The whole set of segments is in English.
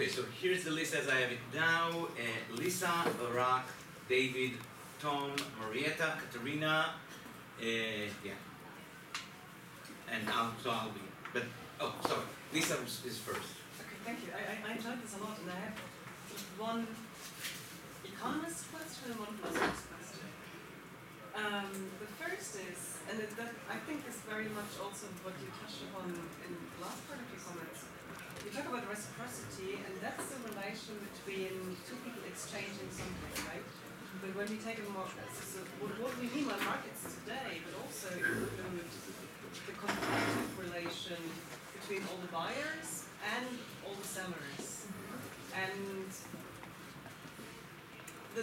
Okay, so here's the list as I have it now. Lisa, Barak, David, Tom, Marietta, Katerina, yeah. And I'll be. But, oh, sorry. Lisa is first. Okay, thank you. I enjoyed this a lot, and I have one economist question and one philosopher's question. The first is, and that I think is very much also what you touched upon in the last part of your comments. You talk about reciprocity, and that's the relation between two people exchanging something, right? But when we take a more, so what we mean by markets today, but also include the competitive relation between all the buyers and all the sellers. And the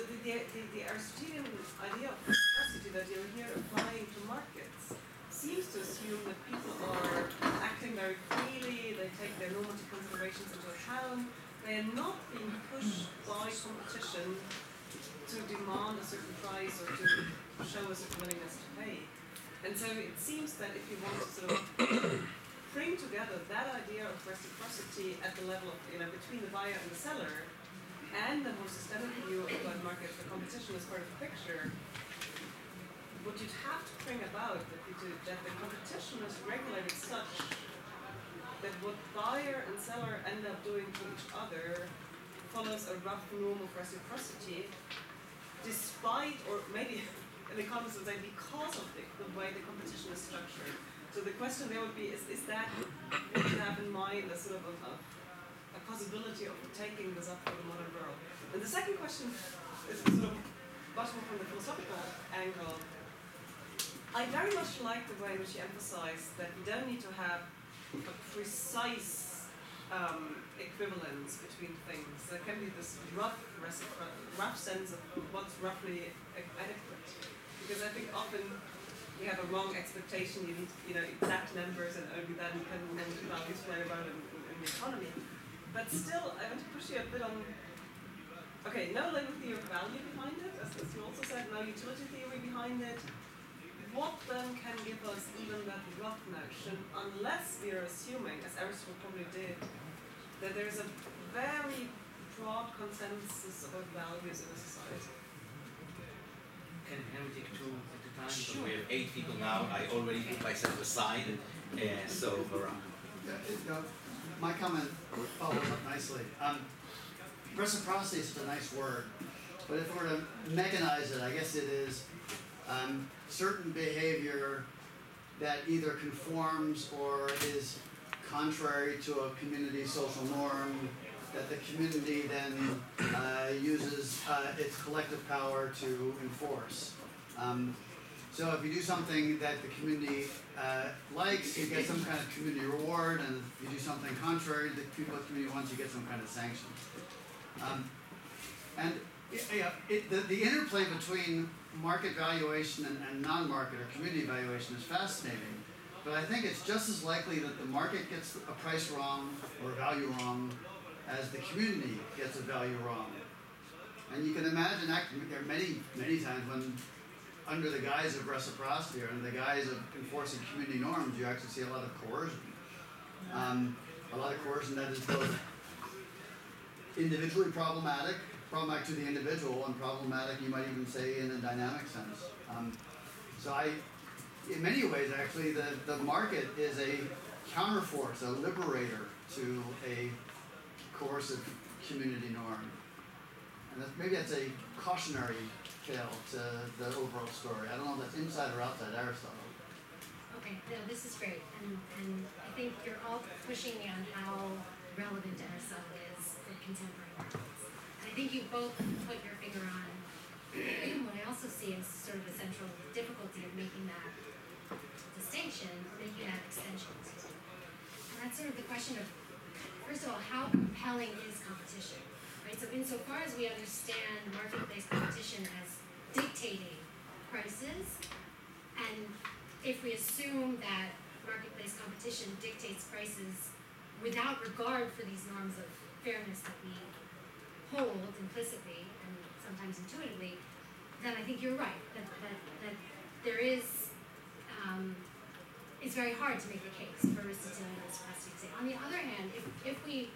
Aristotelian idea of reciprocity that you're here applying to markets seems to assume that people are acting very freely, they take their normative considerations into account, they are not being pushed by competition to demand a certain price or to show a certain willingness to pay. And so it seems that if you want to sort of bring together that idea of reciprocity at the level of, between the buyer and the seller, and the more systemic view about markets, the competition is part of the picture, what you'd have to bring about that the competition is regulated such that what buyer and seller end up doing to each other follows a rough norm of reciprocity, despite, or maybe an economist would say because of the way the competition is structured. So the question there would be, is that what you have in mind as sort of a possibility of taking this up for the modern world? And the second question is sort of much more from the philosophical angle. I very much like the way in which you emphasize that we don't need to have a precise equivalence between things. There can be this rough sense of what's roughly adequate. Because I think often we have a wrong expectation. You need exact numbers, and only then can values play around in the economy. But still, I want to push you a bit on. Okay, no labor theory of value behind it, as you also said, no utility theory behind it. What then can give us even that rough notion, unless we are assuming, as Aristotle probably did, that there's a very broad consensus about values in a society? Can we take two at a time? Sure. So we have 8 people now. I already put myself aside. So, Barak. My comment follows up nicely. Reciprocity is a nice word, but if we were to mechanize it, I guess it is certain behavior that either conforms or is contrary to a community social norm that the community then uses its collective power to enforce. So if you do something that the community likes, you get some kind of community reward, and if you do something contrary to the community wants, you get some kind of sanction. The interplay between market valuation and non-market or community valuation is fascinating, but I think it's just as likely that the market gets a price wrong or a value wrong as the community gets a value wrong. And you can imagine there are many times when, under the guise of reciprocity or under the guise of enforcing community norms, you actually see a lot of coercion. A lot of coercion that is both individually problematic to the individual, and problematic, you might even say, in a dynamic sense. In many ways, actually, the market is a counterforce, a liberator to a coercive community norm. And maybe that's a cautionary tale to the overall story. I don't know if that's inside or outside Aristotle. Okay, no, this is great. And I think you're all pushing me on how relevant Aristotle is for contemporary markets. And I think you both put your finger on what I also see as sort of a central difficulty of making that distinction, or making that extension. And that's sort of the question of, first of all, how compelling is competition? Right? So insofar as we understand market-based competition as dictating prices, and if we assume that market-based competition dictates prices without regard for these norms of fairness that we hold implicitly and sometimes intuitively, then I think you're right, that there is, it's very hard to make the case for Aristotelian reciprocity. On the other hand, if we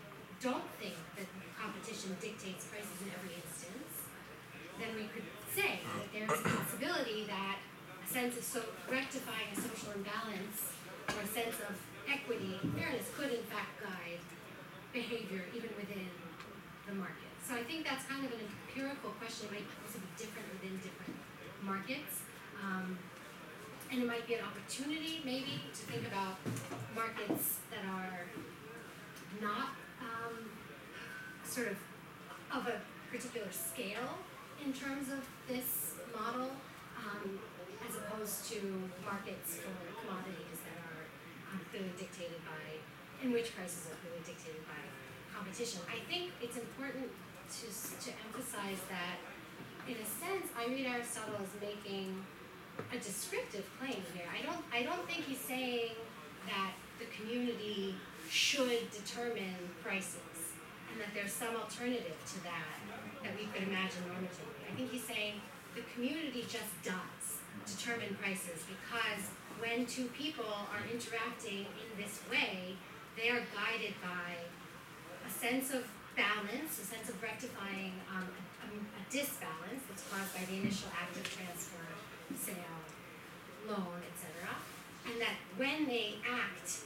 don't think that competition dictates prices in every instance, then we could say that there's a possibility that a sense of rectifying a social imbalance or a sense of equity and fairness could in fact guide behavior even within the market. So I think that's kind of an empirical question. It might also be different within different markets. And it might be an opportunity maybe to think about markets that are not sort of a particular scale in terms of this model, as opposed to markets for commodities that are clearly dictated by, in which prices are clearly dictated by competition. I think it's important to emphasize that, in a sense, I read Aristotle as making a descriptive claim here. I don't think he's saying that the community should determine prices and that there's some alternative to that we could imagine normatively. I think he's saying the community just does determine prices because when two people are interacting in this way, they are guided by a sense of balance, a sense of rectifying a disbalance that's caused by the initial act of transfer, sale, loan, etc. And that when they act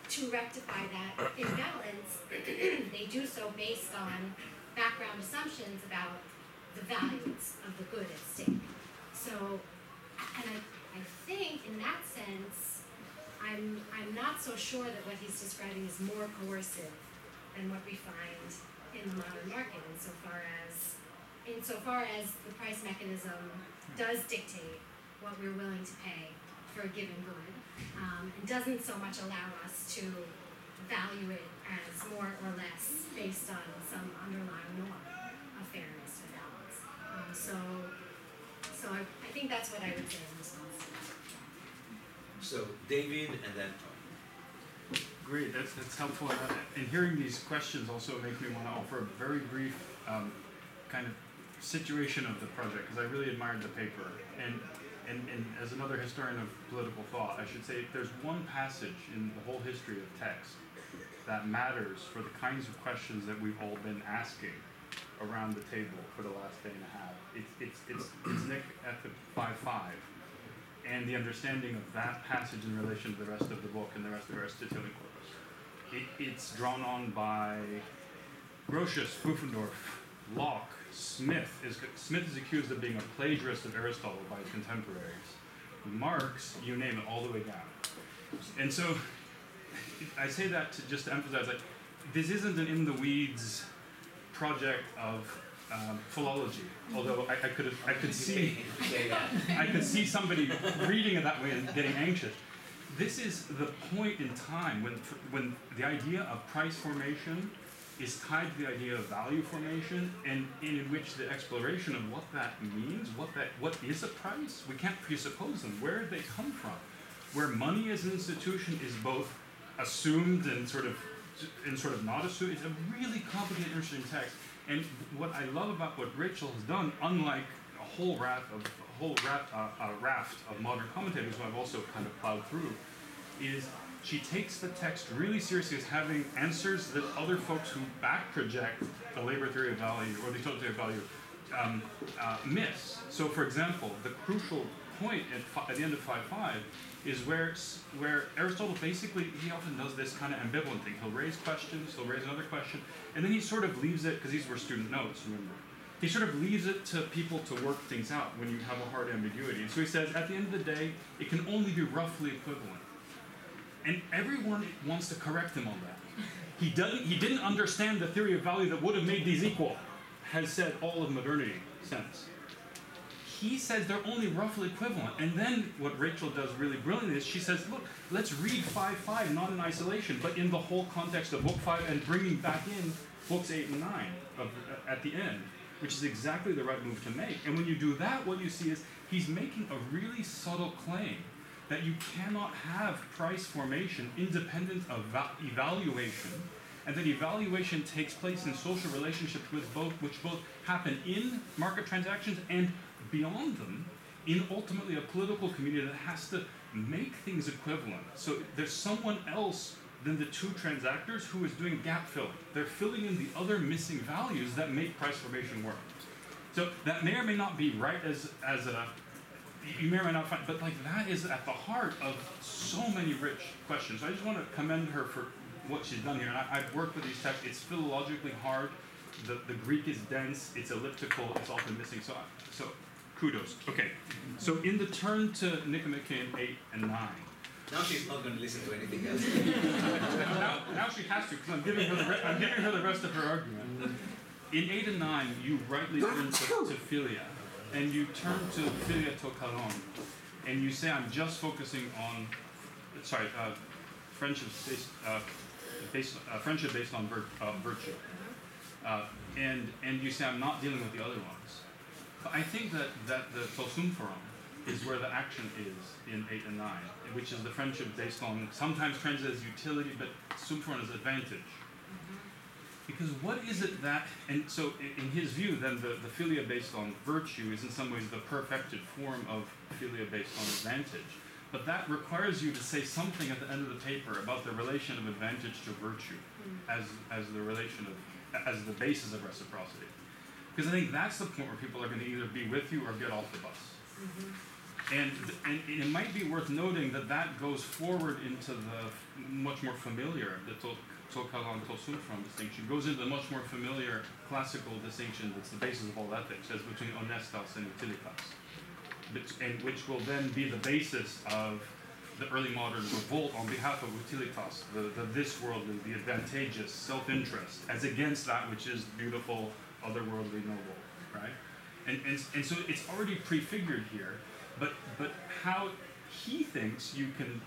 to rectify that imbalance, they do so based on background assumptions about the values of the good at stake. So, and I think in that sense, I'm not so sure that what he's describing is more coercive than what we find in the modern market insofar as the price mechanism does dictate what we're willing to pay for a given good, and doesn't so much allow us to value it as more or less based on some underlying norm of fairness or balance. So I think that's what I would say in response to that. So David and then Tom. Great, that's helpful. And hearing these questions also makes me want to offer a very brief kind of situation of the project, because I really admired the paper. And as another historian of political thought, I should say there's one passage in the whole history of text that matters for the kinds of questions that we've all been asking around the table for the last day and a half. It's Nick Ethic 5.5. And the understanding of that passage in relation to the rest of the book and the rest of the Aristotelian corpus. It's drawn on by Grotius, Pufendorf, Locke, Smith. Smith is accused of being a plagiarist of Aristotle by his contemporaries. Marx, you name it, all the way down. And so I say that to just to emphasize that this isn't an in-the-weeds project of philology, although I could see somebody reading it that way and getting anxious. This is the point in time when the idea of price formation is tied to the idea of value formation, and in which the exploration of what that means, what is a price, we can't presuppose them. Where do they come from? Where money as an institution is both assumed and sort of not assumed. It's a really complicated, interesting text. And what I love about what Rachel has done, unlike a whole raft of modern commentators who I've also kind of plowed through, is she takes the text really seriously as having answers that other folks who back project the labor theory of value or the utility theory of value miss. So, for example, the crucial point at the end of 5.5 is where Aristotle basically, he often does this kind of ambivalent thing. He'll raise questions, he'll raise another question, and then he sort of leaves it, because these were student notes, remember. He sort of leaves it to people to work things out when you have a hard ambiguity. And so he says, at the end of the day, it can only be roughly equivalent. And everyone wants to correct him on that. He didn't understand the theory of value that would have made these equal, has said all of modernity since. He says they're only roughly equivalent. And then what Rachel does really brilliantly is she says, look, let's read 5.5 not in isolation, but in the whole context of book 5 and bringing back in books 8 and 9 at the end, which is exactly the right move to make. And when you do that, what you see is he's making a really subtle claim that you cannot have price formation independent of evaluation, and that evaluation takes place in social relationships which both happen in market transactions and beyond them, in ultimately a political community that has to make things equivalent. So there's someone else than the two transactors who is doing gap filling. They're filling in the other missing values that make price formation work. So that may or may not be right as a, you may or may not find, but like that is at the heart of so many rich questions. So I just want to commend her for what she's done here. And I've worked with these texts. It's philologically hard. The Greek is dense. It's elliptical. It's often missing. So kudos. Okay. So in the turn to Nicomachean 8 and 9. Now she's not going to listen to anything else. now she has to, because I'm giving her the rest of her argument. In 8 and 9, you rightly turn to philia, and you turn to philia to kalon, and you say, I'm just focusing on, friendship based on virtue. And you say, I'm not dealing with the other ones. But I think that the tosumforum is where the action is in 8 and 9, which is the friendship based on, sometimes translated as utility, but sumforum is advantage. Because what is it that, and so in his view, then the philia based on virtue is in some ways the perfected form of philia based on advantage. But that requires you to say something at the end of the paper about the relation of advantage to virtue as the relation of, as the basis of reciprocity. Because I think that's the point where people are going to either be with you or get off the bus. And it might be worth noting that that goes forward into the much more familiar, the Tokalan Tosumforum distinction, goes into the much more familiar classical distinction that's the basis of all ethics, as between honestas and utilitas, and which will then be the basis of the early modern revolt on behalf of utilitas, the this-worldly, the advantageous, self-interest, as against that which is beautiful, otherworldly, noble, right? And so it's already prefigured here, but how he thinks you can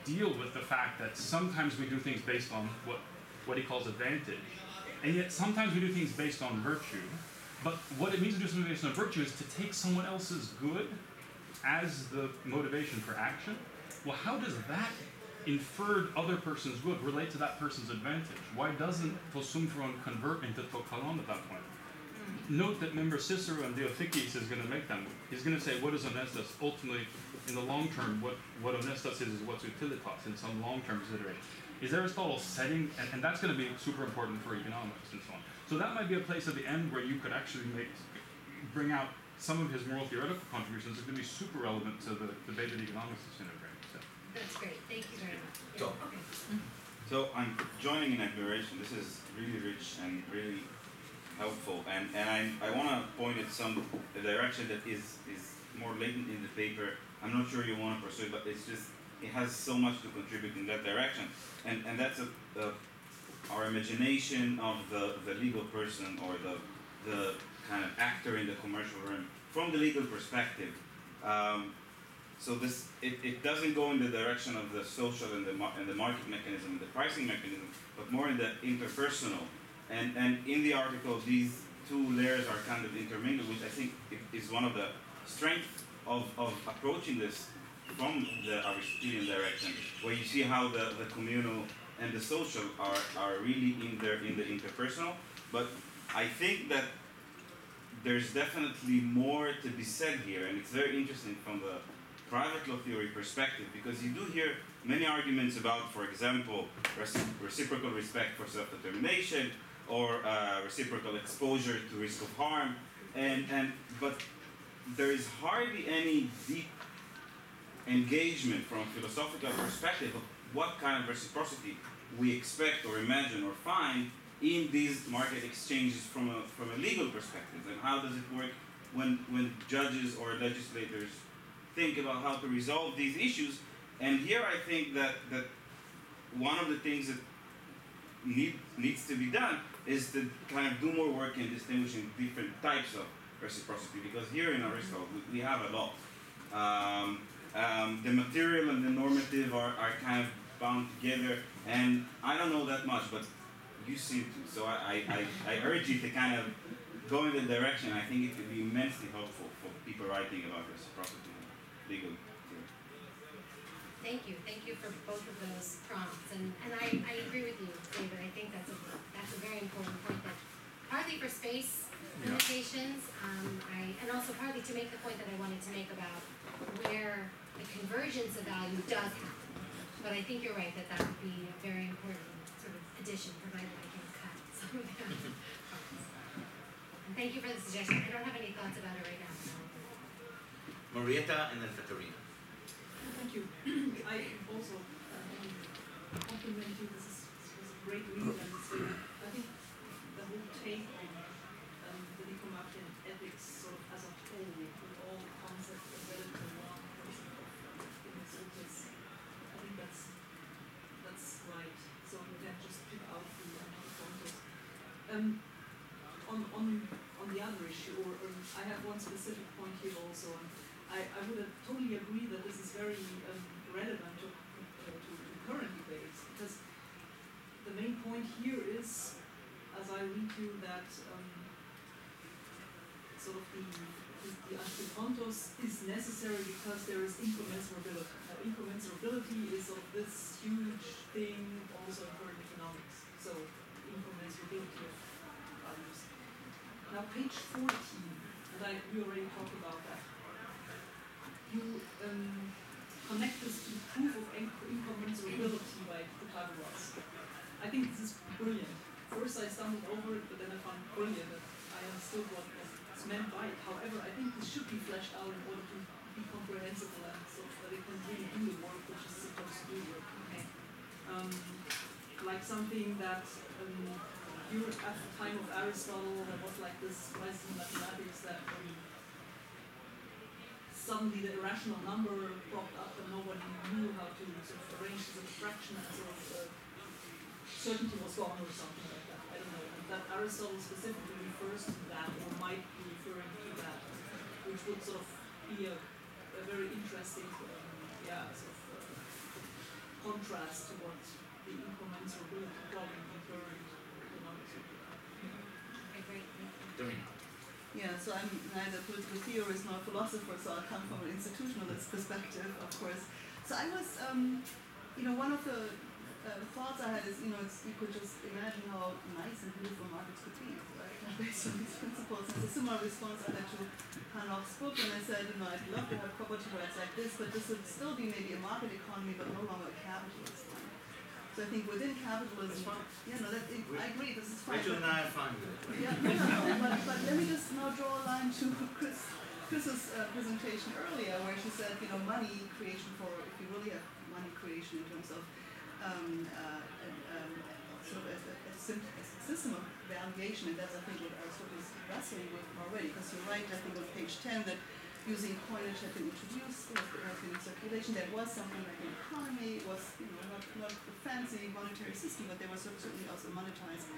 deal with the fact that sometimes we do things based on what he calls advantage, and yet sometimes we do things based on virtue. But what it means to do something based on virtue is to take someone else's good as the motivation for action. Well, how does that inferred other person's good relate to that person's advantage? Why doesn't tosumforum convert into tokalon at that point? Note that, remember, Cicero and Diothekes is going to make that move. He's going to say, what is honestas? Ultimately, in the long term, what honestas is what's utilitas in some long-term consideration. Is Aristotle setting, and that's going to be super important for economics and so on. So that might be a place at the end where you could actually bring out some of his moral theoretical contributions that could be super relevant to the debate that economics is going to bring. So. That's great. Thank you very much. Yeah. So, okay. So I'm joining in admiration. This is really rich and really helpful, and I want to point at a direction that is more latent in the paper. I'm not sure you want to pursue it, but it has so much to contribute in that direction, and that's our imagination of the legal person or the kind of actor in the commercial room from the legal perspective. So it doesn't go in the direction of the social and the market mechanism and the pricing mechanism, but more in the interpersonal. And in the article, these two layers are kind of intermingled, which I think is one of the strengths of approaching this from the Aristotelian direction, where you see how the communal and the social are really in the interpersonal. But I think that there's definitely more to be said here, and it's very interesting from the private law theory perspective, because you do hear many arguments about, for example, reciprocal respect for self-determination, or reciprocal exposure to risk of harm, but there is hardly any deep engagement from a philosophical perspective of what kind of reciprocity we expect or imagine or find in these market exchanges from a legal perspective, and how does it work when judges or legislators think about how to resolve these issues. And here I think that one of the things that needs to be done is to kind of do more work in distinguishing different types of reciprocity, because here in Aristotle we have a lot. The material and the normative are kind of bound together, and I don't know that much, but you seem to. So I urge you to kind of go in that direction. I think it could be immensely helpful for people writing about reciprocity and legal theory. Thank you for both of those prompts, and I agree with you, David. I think that's a very important point, that partly for space limitations, and also partly to make the point that I wanted to make about where the convergence of value does happen, but but I think you're right that that would be a very important sort of addition, provided I can cut some of them. And thank you for the suggestion. I don't have any thoughts about it right now. So. Marietta and then Katerina. Thank you. I also compliment you. This was a great read, and I think the whole take on the Nicomachean ethics sort of as a whole, with all the concepts embedded in one person in its focus, I think that's right. So you can just pick out the context. On the other issue, or I have one specific point here also. I would totally agree that this is very relevant to current debates, because the main point here is, as I read you, that sort of the anticontos is necessary because there is incommensurability. Now, incommensurability is sort of this huge thing also in current economics. So incommensurability of values. Now, page 14, and we already talked about that. You connect this to proof of incommensurability by Pythagoras. I think this is brilliant. First I stumbled over it, but then I found it brilliant that I understood what was meant by it. However, I think this should be fleshed out in order to be comprehensible and so that it can really do the work which is supposed to do work. Okay. Like something that here at the time of Aristotle, there was like this crisis in mathematics that suddenly the irrational number popped up and nobody knew how to sort of arrange this abstraction, and sort of certainty was gone or something like that. I don't know. And that Aristotle specifically refers to that, or might be referring to that, which would sort of be a very interesting sort of contrast to what the incommensurability problem in current economics would be. Okay, great. Katerina. Yeah, so I'm neither political theorist nor philosopher, so I come from an institutionalist perspective, of course. So I was, one of the thoughts I had is, you could just imagine how nice and beautiful markets could be, right? Based on these principles. And it's a similar response I had to Hanoch's book, and I said, I'd love to have property rights like this, but this would still be maybe a market economy, but no longer a capitalist one. So I think within capitalism, I agree, this is fine. Rachel and I are fine with it. Yeah, no, but let me just now draw a line to Chris's presentation earlier, where she said, money creation if you really have money creation in terms of sort of a system of valuation, and that's I think what Aristotle is wrestling with already, because you're right, I think on page 10 that using coinage had been introduced, has been in circulation. There was something like an economy, it was not a fancy monetary system, but there was certainly also a monetized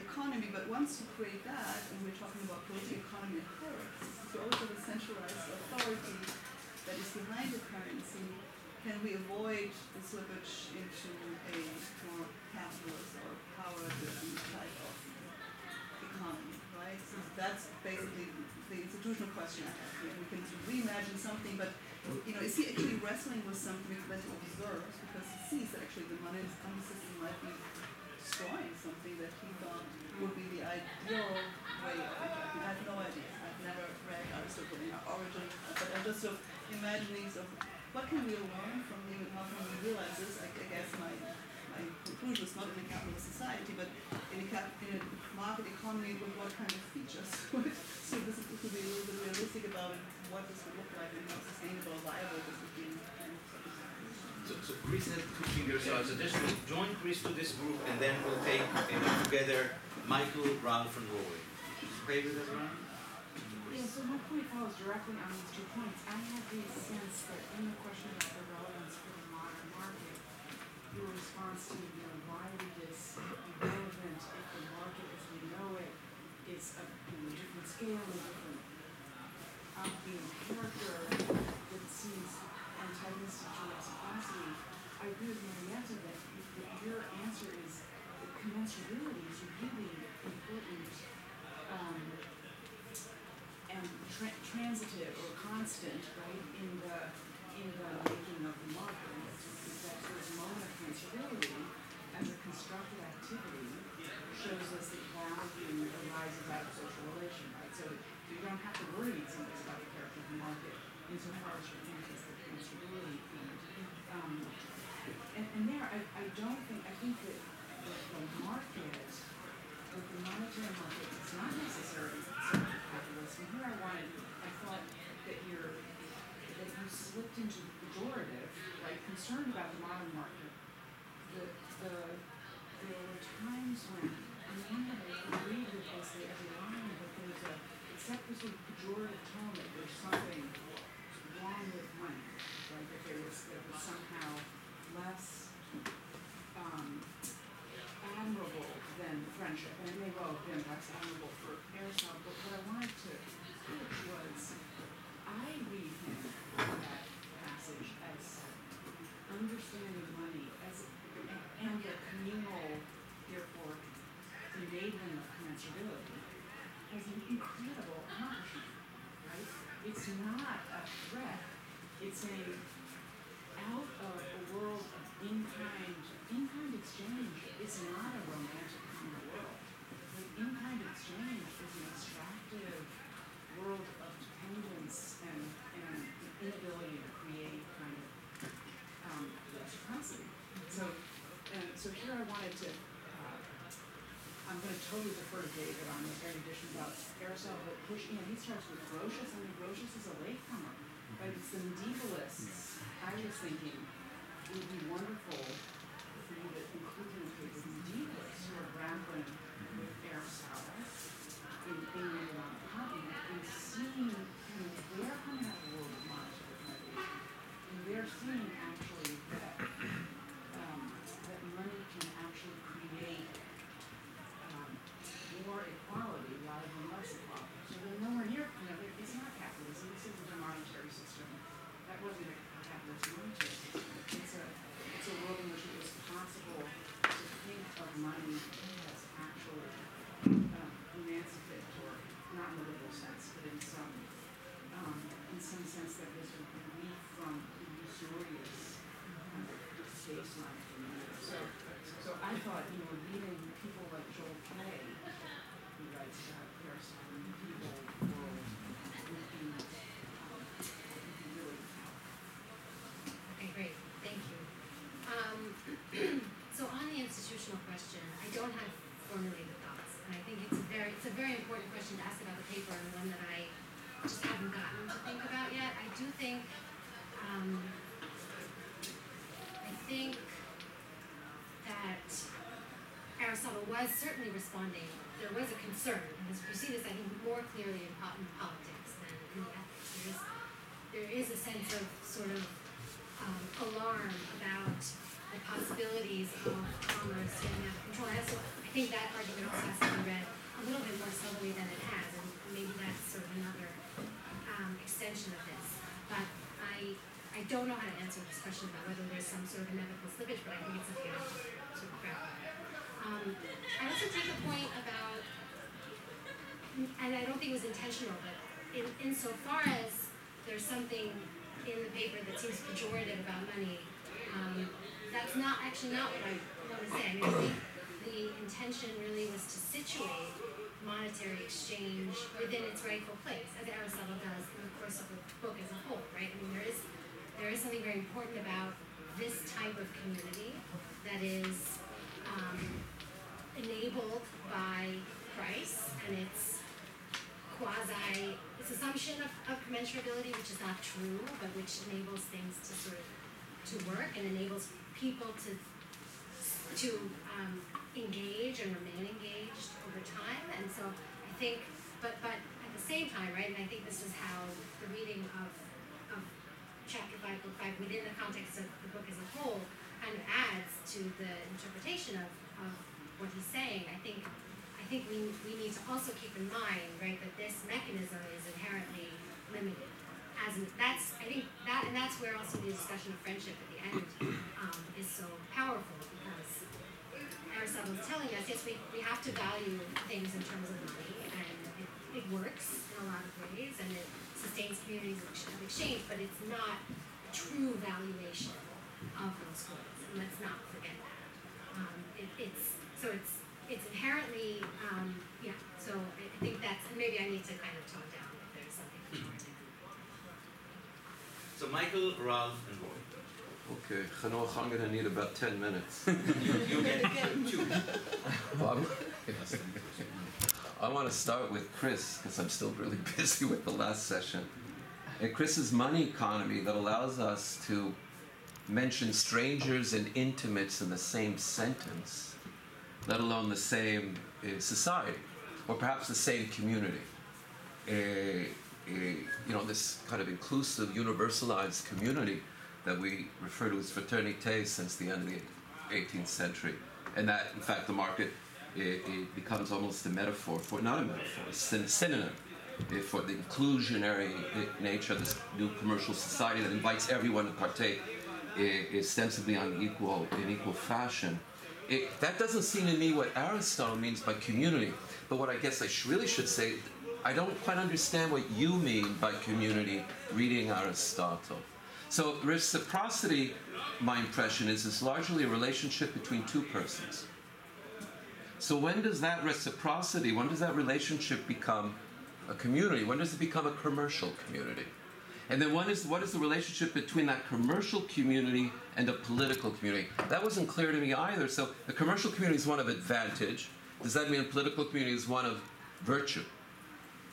economy. But once you create that, and we're talking about political economy and hierarchies, so you always have a centralized authority that is behind the currency. Can we avoid the slippage into a more capitalist or power-driven type of economy, right? So that's basically the institutional question I have here. We can reimagine something, but is he actually wrestling with something that he observes, because he sees that actually the money system might be destroying something that he thought would be the ideal way of interacting? I have no idea. I've never read Aristotle in Origin, but I'm just sort of imagining what can we learn from him and how can we realize this? I guess my conclusion is not in a capitalist society, but in a market economy with what kind of features. So this is to be a little bit realistic about it, what this would look like and how sustainable or viable this would be. So Chris has two fingers, so I suggest we join Chris to this group, and then we'll take together Michael, Ralph, and Rory. Okay with that, Ralph? Yeah, so my point follows directly on these 2 points. I have the sense that in the question of the relevance for the modern market, your response to why would this be relevant if the market as we know it is a different scale, a different character that seems antagonistic to reciprocity. I agree with Marietta that your answer is that commensurability is really important and transitive or constant, right, in the making of the market. Is that sort of moment of commensurability as a constructive activity shows us that value arises out of social relation, right? So you don't have to worry so much about the character of the market insofar as you think it's the commensurability thing. And don't think, I think that the market, that the monetary market is not necessarily conservative capitalism. Here I thought that you slipped into the pejorative, like concerned about the modern market. There were times when I may have agreed with basically every line, but there's except the sort of pejorative tone that there's something wrong with money, right? That there was somehow less admirable than friendship, and it may well have been less admirable for Aristotle, but what I wanted to pitch was, I read him in that passage as understanding money as and the communal, therefore, enabling of commensurability as an incredible accomplishment, right? It's not a threat, it's out of a world of in-kind exchange is not a romantic kind of world. The in-kind exchange is an extractive world of dependence and inability to create kind of reciprocity. So here I wanted to, I'm going to totally defer to David on the erudition about Aristotle, but he starts with Grotius. I mean, Grotius is a latecomer, right? It's the medievalists. I was thinking it would be wonderful for you to include in the paper the medievalists who are grappling with Aristotle in England and on the continent and seeing, they're coming out of the world of monetary innovation, and they're seeing actually that that money can actually create more equality rather than less equality. So they're nowhere near, it's not capitalism, this isn't a monetary system. That wasn't a capitalist monetary system. It's a world in which it was possible to think of money as actually emancipatory, not in the literal sense, but in some sense that was relief from the usurious baseline for money. So I thought, reading people like Joel Kay, who writes about Aristotle and the people world, would be really powerful. Okay, great, thank you. So on the institutional question, I don't have formulated thoughts, and I think it's a very important question to ask about the paper, and one that I just haven't gotten to think about yet. I do think, that Aristotle was certainly responding. There was a concern, and you see this, I think, more clearly in politics than in the ethics. There is a sense of sort of alarm about the possibilities of commerce getting out of control. I think that argument also has to be read a little bit more subtly than it has, and maybe that's sort of another extension of this. But I don't know how to answer this question about whether there's some sort of inevitable slippage, but I think it's something I have to sort of grapple with. I also take the point about, and I don't think it was intentional, but insofar as there's something in the paper that seems pejorative about money, that's not what I want to say. I mean, I think the intention really was to situate monetary exchange within its rightful place, as Aristotle does in the course of the book as a whole, right? I mean, there is something very important about this type of community that is enabled by price and its assumption of commensurability, which is not true, but which enables things to sort of to work and enables people to engage and remain engaged over time. And so I think, but at the same time, right, and I think this is how the reading of chapter 5, book 5, within the context of the book as a whole, kind of adds to the interpretation of what he's saying. I think we need to also keep in mind, right, that this mechanism is inherently limited. That's where also the discussion of friendship at the end is so powerful, because Aristotle is telling us, yes, we have to value things in terms of money, and it works in a lot of ways, and it sustains communities of exchange, but it's not a true valuation of those goods, and let's not forget that. It's inherently, so I think that's, and maybe I need to kind of tone down if there's something pejorative. So Michael, Ralph, and Roy. Okay, Chanoch, I'm going to need about 10 minutes. You get two. Well, I want to start with Chris, because I'm still really busy with the last session. And Chris's money economy that allows us to mention strangers and intimates in the same sentence, let alone the same society, or perhaps the same community. This kind of inclusive, universalized community that we refer to as fraternité since the end of the 18th century. And that, in fact, the market it becomes almost a metaphor for, not a metaphor, a synonym for the inclusionary nature of this new commercial society that invites everyone to partake ostensibly in equal fashion. That doesn't seem to me what Aristotle means by community. But what I guess I really should say, I don't quite understand what you mean by community reading Aristotle. So reciprocity, my impression is largely a relationship between two persons. So when does that reciprocity, when does that relationship become a community? When does it become a commercial community? And then what is the relationship between that commercial community and a political community? That wasn't clear to me either. So the commercial community is one of advantage. Does that mean the political community is one of virtue?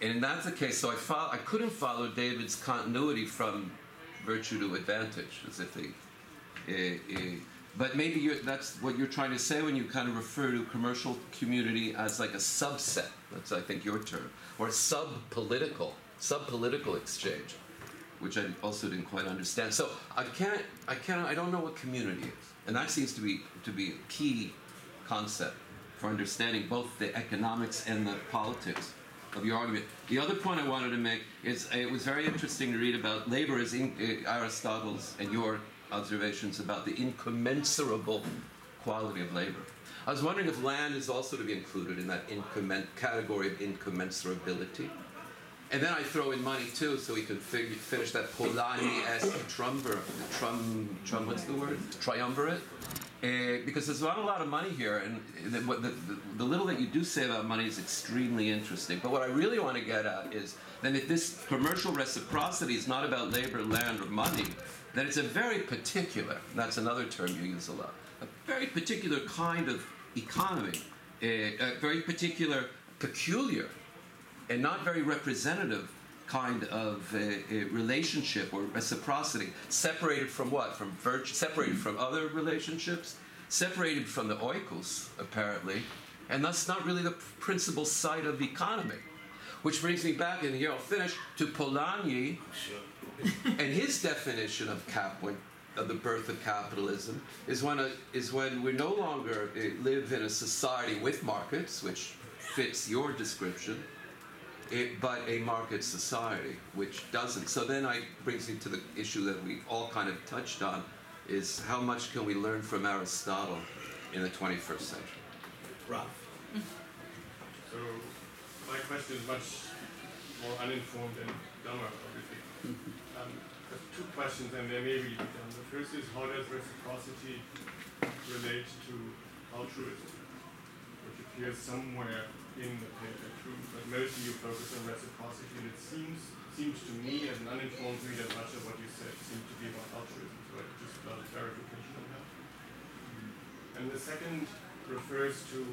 And that's the case. So I couldn't follow David's continuity from virtue to advantage, as if but maybe that's what you're trying to say when you kind of refer to commercial community as like a subset. That's, I think, your term, or sub-political exchange, which I also didn't quite understand. So I don't know what community is, and that seems to be a key concept for understanding both the economics and the politics of your argument. The other point I wanted to make is it was very interesting to read about labor as Aristotle's and your observations about the incommensurable quality of labor. I was wondering if land is also to be included in that category of incommensurability. And then I throw in money too, so we can finish that Polanyi-esque triumvirate. Because there's not a lot of money here, and the little that you do say about money is extremely interesting. But what I really want to get at is then if this commercial reciprocity is not about labor, land, or money, then it's a very particular, that's another term you use a lot, a very particular kind of economy, a very particular, peculiar, and not very representative kind of relationship or reciprocity, separated from what? From virtue, separated from other relationships, separated from the oikos, apparently, and thus not really the principal site of economy. Which brings me back, and here I'll finish, to Polanyi and his definition of the birth of capitalism is when we no longer live in a society with markets, which fits your description, but a market society, which doesn't. So then it brings me to the issue that we all kind of touched on, is how much can we learn from Aristotle in the 21st century? Ralph. So my question is much more uninformed and dumber, obviously. I have two questions, and they may be dumb. The first is, how does reciprocity relate to altruism, which appears somewhere in the paper too, but mostly you focus on reciprocity, and it seems to me, as an uninformed reader, much of what you said seemed to be about altruism, so I just love clarification on that. And the second refers to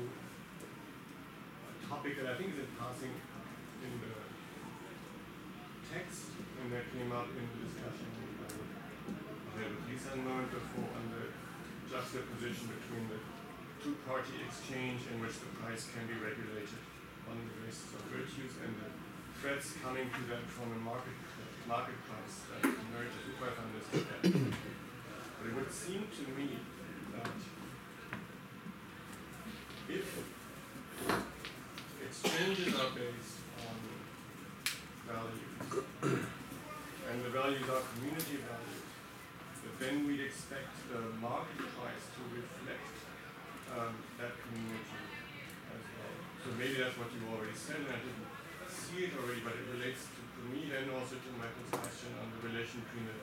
a topic that I think is in passing in the text, and that came up in the discussion I had with Lisa a moment before on the juxtaposition between the two-party exchange in which the price can be regulated on the basis of virtues and the threats coming to that from a market price that emerges, if I've understood that. But it would seem to me that if exchanges are based on values, and the values are community values, but then we'd expect the market price to reflect that community as well. So maybe that's what you already said, and I didn't see it already, but it relates to me then also to Michael's question on the relation between the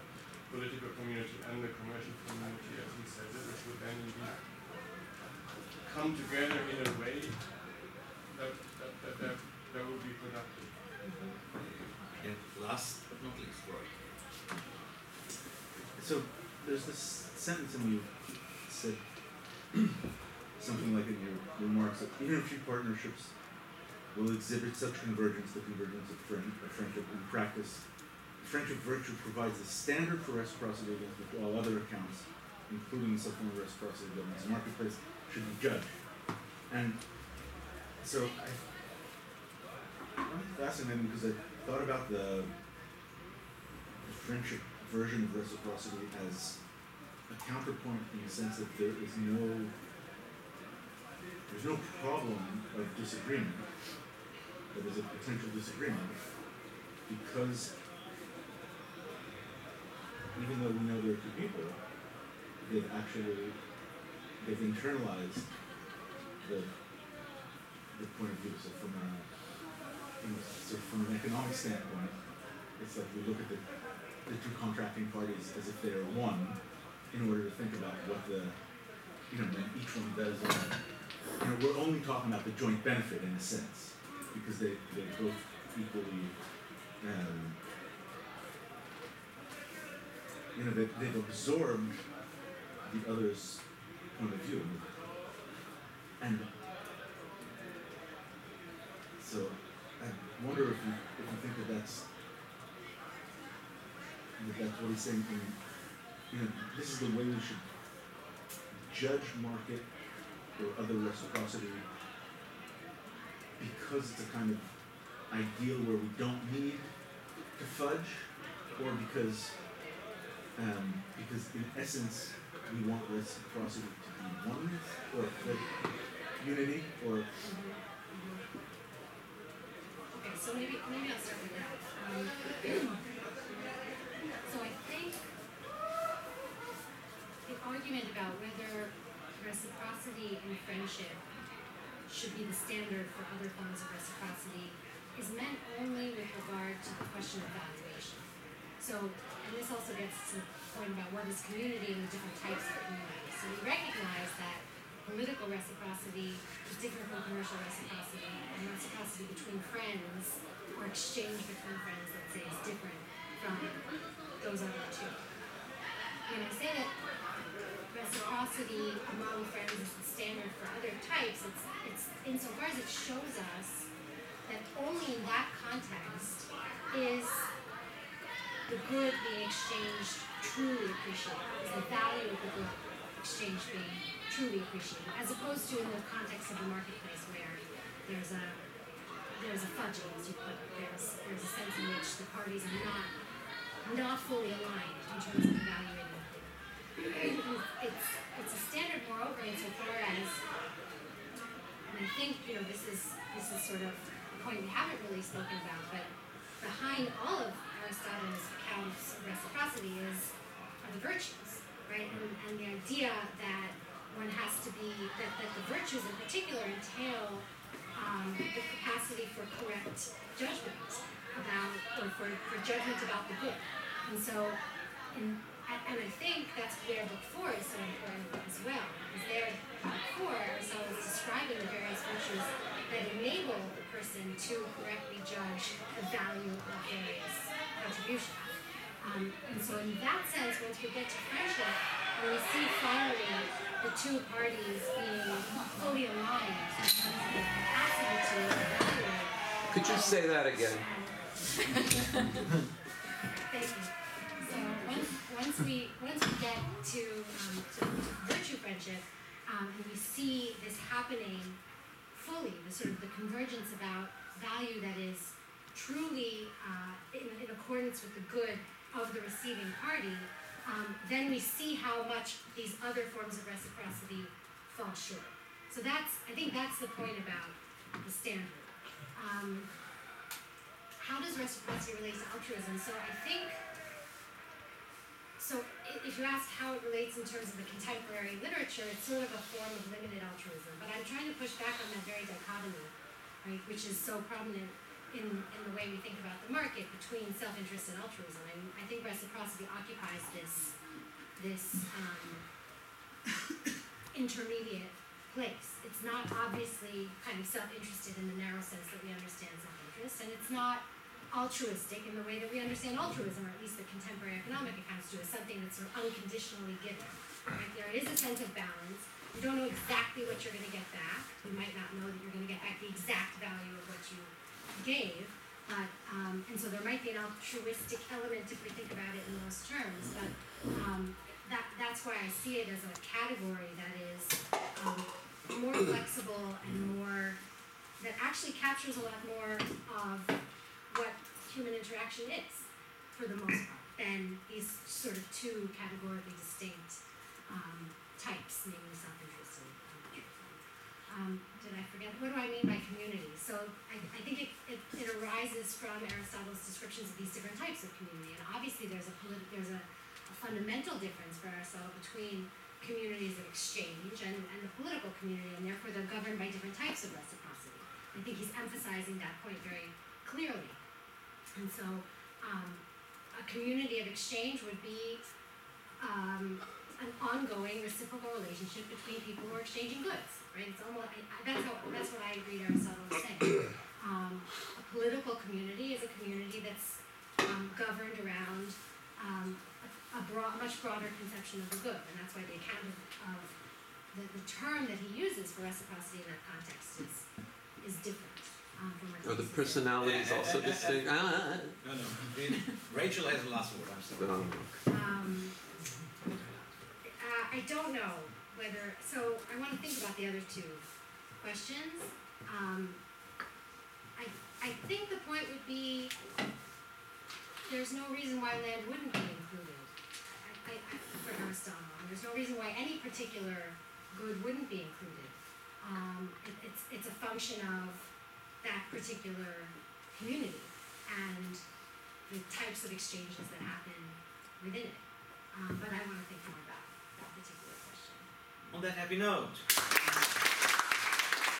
political community and the commercial community, as he says it, which would then come together in a way that would be productive. And last but not least, Roy. So there's this sentence in you said something like in your remarks that even if few partnerships will exhibit such convergence, the convergence of friendship in practice, friendship virtue provides a standard for reciprocity against which all other accounts, including the supplemental reciprocity governance marketplace, should be judged. And so I'm fascinated because I thought about the friendship version of reciprocity as a counterpoint in the sense that there's no problem of disagreement, that is a potential disagreement, because even though we know there are two people, they've internalized the point of view. So from an economic standpoint, it's like we look at the two contracting parties as if they are one, in order to think about what when each one does. We're only talking about the joint benefit in a sense, because they both equally. They've absorbed the other's point of view, and so I wonder if you think that that's what he's saying. This is the way we should judge market or other reciprocity, because it's a kind of ideal where we don't need to fudge, or because in essence we want reciprocity to be oneness or unity or. Okay, so maybe I'll start with that. So I think the argument about whether reciprocity in friendship should be the standard for other forms of reciprocity is meant only with regard to the question of valuation. So, and this also gets to the point about what is community and the different types of community. So we recognize that political reciprocity is different from commercial reciprocity, and reciprocity between friends or exchange between friends, let's say, is different from those other two. When I say that reciprocity among friends is the standard for other types, it's insofar as it shows us that only in that context is the good being exchanged truly appreciated, is the value of the good exchange being truly appreciated, as opposed to in the context of the marketplace where there's a fudging, as you put it. There's a sense in which the parties are not fully aligned in terms of evaluating the good. It's a standard, moreover, insofar as, and I think this is sort of a point we haven't really spoken about, but behind all of Aristotle's accounts of reciprocity are the virtues, right? And the idea that one has to be that the virtues in particular entail the capacity for correct judgment about, or for judgment about the good. And so, and I think that's where Book 4 is so important as well, because there, Book 4, Aristotle is describing the various virtues that enable the person to correctly judge the value of various contributions. And so in that sense, once we get to friendship, when we see finally the two parties being fully aligned in terms of the capacity to evaluate. Could you say that again? Thank you. So once we get to virtue friendship, and we see this happening fully, the sort of the convergence about value that is truly in accordance with the good of the receiving party, then we see how much these other forms of reciprocity fall short. So I think that's the point about the standard. How does reciprocity relate to altruism? So if you ask how it relates in terms of the contemporary literature, it's sort of a form of limited altruism. But I'm trying to push back on that very dichotomy, right, which is so prominent in the way we think about the market between self-interest and altruism. And I think reciprocity occupies this intermediate place. It's not obviously kind of self-interested in the narrow sense that we understand self-interest, and it's not altruistic in the way that we understand altruism, or at least the contemporary economic accounts do, as something that's sort of unconditionally given. right? There is a sense of balance. You don't know exactly what you're going to get back. You might not know that you're going to get back the exact value of what you gave, but and so there might be an altruistic element if we think about it in those terms. But that's why I see it as a category that is more flexible and more that actually captures a lot more of what human interaction is, for the most part, than these sort of two categorically distinct types, namely self-interest and did I forget? What do I mean by community? So I think it arises from Aristotle's descriptions of these different types of community, and obviously there's a fundamental difference for Aristotle between communities of exchange and the political community, and therefore they're governed by different types of reciprocity. I think he's emphasizing that point very clearly. And so a community of exchange would be an ongoing reciprocal relationship between people who are exchanging goods, right? It's almost, that's what I read Aristotle as saying. A political community is a community that's governed around a much broader conception of the good, and that's why the account of the term that he uses for reciprocity in that context is different from what Are the he says. personalities also distinct? No. Rachel has the last word. I'm sorry. I don't know whether, so I want to think about the other two questions. I think the point would be there's no reason why land wouldn't be included for Aristotle. There's no reason why any particular good wouldn't be included. It's a function of that particular community and the types of exchanges that happen within it. But I want to think more about that particular question. On that happy note.